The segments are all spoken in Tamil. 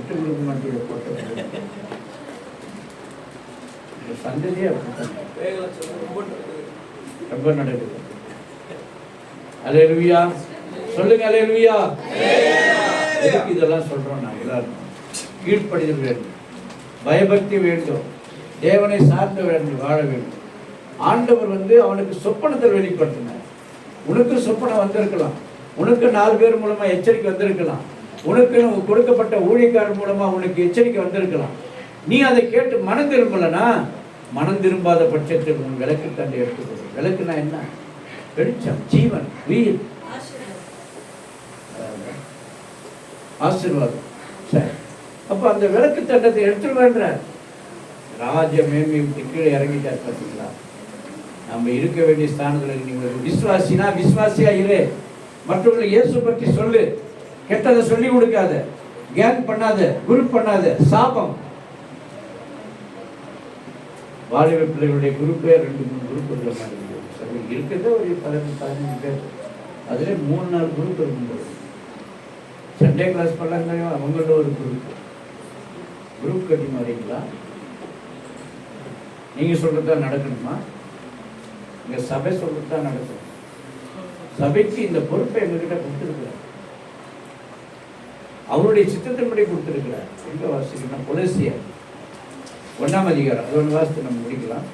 கிஃப்ட் கொடுக்க மாட்டேங்க போட்டு சந்ததியே ரொம்ப நடக்குது. அல்லேலூயா சொல்லுங்க, அல்லேலூயா. எதுக்கு இதெல்லாம் சொல்றோம்? நான் எல்லாரும் கீழ்ப்படிதல் வேண்டும், பயபக்தி வேண்டும், தேவனை சார்ந்து வேண்டும், வாழ வேண்டும். ஆண்டவர் அவனுக்கு சொப்பனத்தை வெளிப்படுத்தினார். உனக்கு சொப்பனம் வந்திருக்கலாம், உனக்கு 4 பேர் மூலமா எச்சரிக்கை வந்திருக்கலாம், உனக்கு கொடுக்கப்பட்ட ஊழியக்காரர் மூலமா உனக்கு எச்சரிக்கை வந்திருக்கலாம். நீ அதை கேட்டு மனம் திரும்பலனா, மனம் திரும்பாத பட்சத்தில் உன் விளக்கு தண்டை எடுத்துக்கொள்ளும். விளக்குனா என்ன? வெளிச்சம், ஜீவன், உயிர், ஆசீர்வாதம். சரி, அப்ப அந்த விளக்கு தண்டத்தை எடுத்துருவேன்ற ராஜ மேன்மை விட்டு கீழே இறங்கிட்டார். பார்த்தீங்களா? நம்ம இருக்க வேண்டிய ஸ்தானத்தில் நீங்க விசுவாசினா விசுவாசியா இரு. மற்றவர்களுக்கு இயேசு பற்றி சொல்லு, கெட்டதை சொல்லி கொடுக்காத, கேங் பண்ணாத, குரூப் பண்ணாத. சாபம். வாலிப பிள்ளைகளுடைய குரூப்பே 2-3 குரூப் இருக்கிற மாதிரி இருக்கிறது. ஒரு 15 பேர், அதுல 3-4 குரூப் இருக்கும்போது சண்டே கிளாஸ் பண்ணாங்க. அவங்களோட ஒரு குரூப் கட்டி மாறீங்களா? நீங்க சொல்றதுதான் நடக்கணுமா? இங்க சபை சொல்றதுதான் நடக்கும். சபைக்கு இந்த பொறுப்பை எங்ககிட்ட கொடுத்திருக்கிறார், அவருடைய சித்தத்தின்படி கொடுத்திருக்கிறார். எங்க வாசிக்கணும்? கொலோசியர் 1ஆம் அதிகாரம். அது ஒன்று வாசித்து நம்ம முடிக்கலாம்.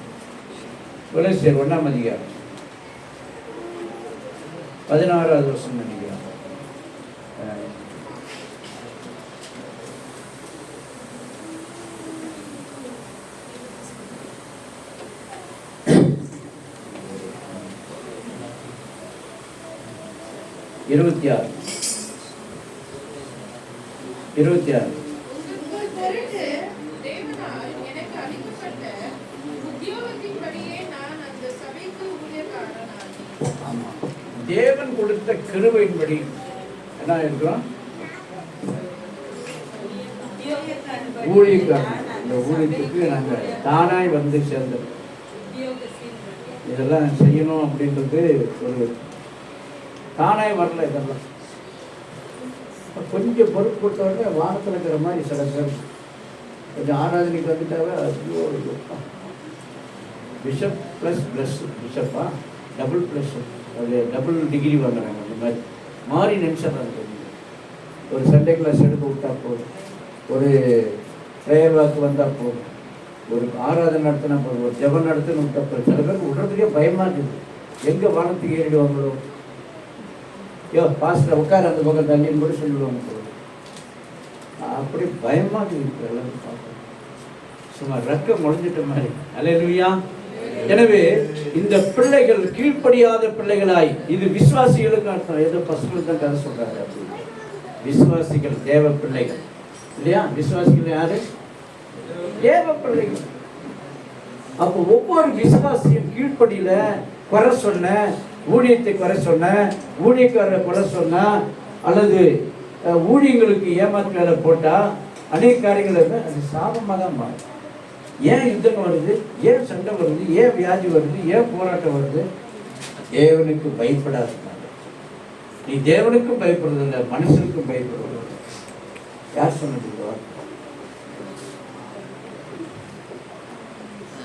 கொலோசியர் 1ஆம் அதிகாரம் 16வது வருஷம் நினைக்கிறேன். இருபத்தி ஆறு. தேவன் கொடுத்த கிருபையின்படி என்ன இருக்கிறோம்? ஊழியக்காரன். இந்த ஊழியத்துக்கு நாங்கள் தானாய் வந்து சேர்ந்தோம். இதெல்லாம் செய்யணும் அப்படின்றது ஒரு தானாய் வரல. இதெல்லாம் கொஞ்சம் பொறுப்பு கொடுத்தவொடனே வானத்தில் இருக்கிற மாதிரி சில பேர் கொஞ்சம் ஆராதனைக்கு வந்துட்டாவே பிஷப் ப்ளஸ் ப்ளஸ் பிஷப்பா டபுள் ப்ளஸ், அது டபுள் டிகிரி வாங்குறாங்க. அந்த மாதிரி மாறி நிமிஷம் ஒரு சண்டே கிளாஸ் எடுக்க விட்டா போதும், ஒரு ப்ரேயர் வாக்கு வந்தால் போதும், ஒரு ஆராதனை நடத்தினா போதும், ஒரு ஜபம் நடத்தின்னு விட்டா போதும். சில பேருக்கு விடுறதுக்கே பயமாக இருக்குது. எங்கே வானத்துக்கு ஏறிடுவாங்களோ, பாஸ்டர் உட்கார அந்த பக்கம் தண்ணின்னு கூட சொல்லுவாங்க. அப்படி பயமாக இருக்கு எல்லாரும் பார்க்கணும். சும்மா ரக்க முளைஞ்சிட்ட மாதிரி. அல்லேலூயா. எனவே இந்த பிள்ளைகள் கீழ்ப்படியாத பிள்ளைகளாய், இது விசுவாசிகளுக்கு அர்த்தம். ஏதோ பசங்களுக்கு தான் கதை சொல்றாங்க. விசுவாசிகள் தேவ பிள்ளைகள் இல்லையா? விசுவாசிகள் யாரு? தேவ பிள்ளைகள். அப்போ ஒவ்வொரு விசுவாசியும் கீழ்ப்படியில குறை சொன்ன, ஊழியத்தை குறை சொன்ன, ஊழியக்காரரை குறை சொன்னா, அல்லது ஊழியங்களுக்கு ஏமாற்று வேலை போட்டா, அநேக காரியங்கள் அது சாபமாக தான் மாறும். ஏன் யுத்தம் வருது? ஏன் சண்டை வருது? ஏன் வியாதி வருது? ஏன் போராட்டம் வருது? தேவனுக்கு பயப்படாதனால. நீ தேவனுக்கும் பயப்படுறதில்லை, மனுஷனுக்கும் பயப்படுறது. யார் சொன்னது?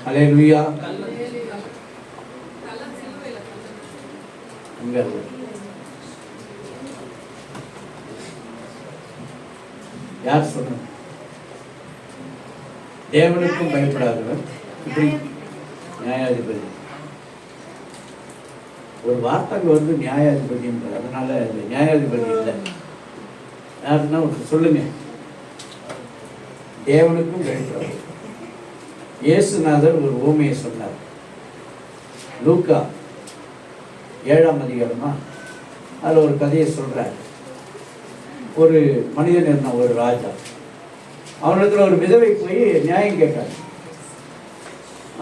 அல்லேலூயா. அங்க யார் சொன்ன? தேவனுக்கும் பயப்படாதவர். இப்படி நியாயாதிபதி ஒரு வார்த்தைங்க வந்து நியாயாதிபதி என்பது. அதனால நியாயாதிபதி இல்லை. யாருன்னா சொல்லுங்க. தேவனுக்கும் பயப்படாது. இயேசுநாதர் ஒரு ஊமையை சொன்னார். லூக்கா 7ஆம் அதிகாரமா அதில் ஒரு கதையை சொல்றார். ஒரு மனிதன் இருந்தான், ஒரு ராஜா. அவனிடத்துல ஒரு விதவை போய் நியாயம் கேட்டார்.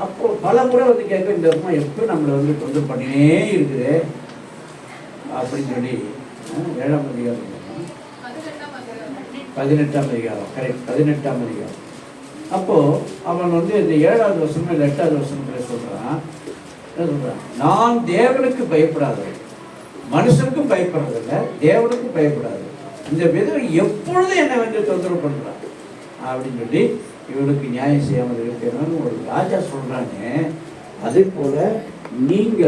அப்போ பல முறை வந்து கேட்க, இந்த அம்மா எப்போ நம்மளை வந்து தொந்தரவு பண்ணினே இருக்குது அப்படின்னு சொல்லி 7ஆம் அதிகாரம் 18ஆம் அதிகாரம் கரெக்ட் 18ஆம் அதிகாரம். அப்போ அவன் வந்து இந்த 7வது வருஷம் இல்லை 8வது வருஷம் சொல்றான், நான் தேவனுக்கு பயப்படாதவன், மனுஷனுக்கும் பயப்படுறதில்லை, தேவனுக்கும் பயப்படாது. இந்த விதவை எப்பொழுதும் என்னை வந்து தொந்தரவு பண்றான். அப்படின்னு சொல்லி இவனுக்கு நியாயம் செய்யாமல் இருக்கிறான்னு ஒரு ராஜா சொல்றாங்க. அதே போல நீங்கள்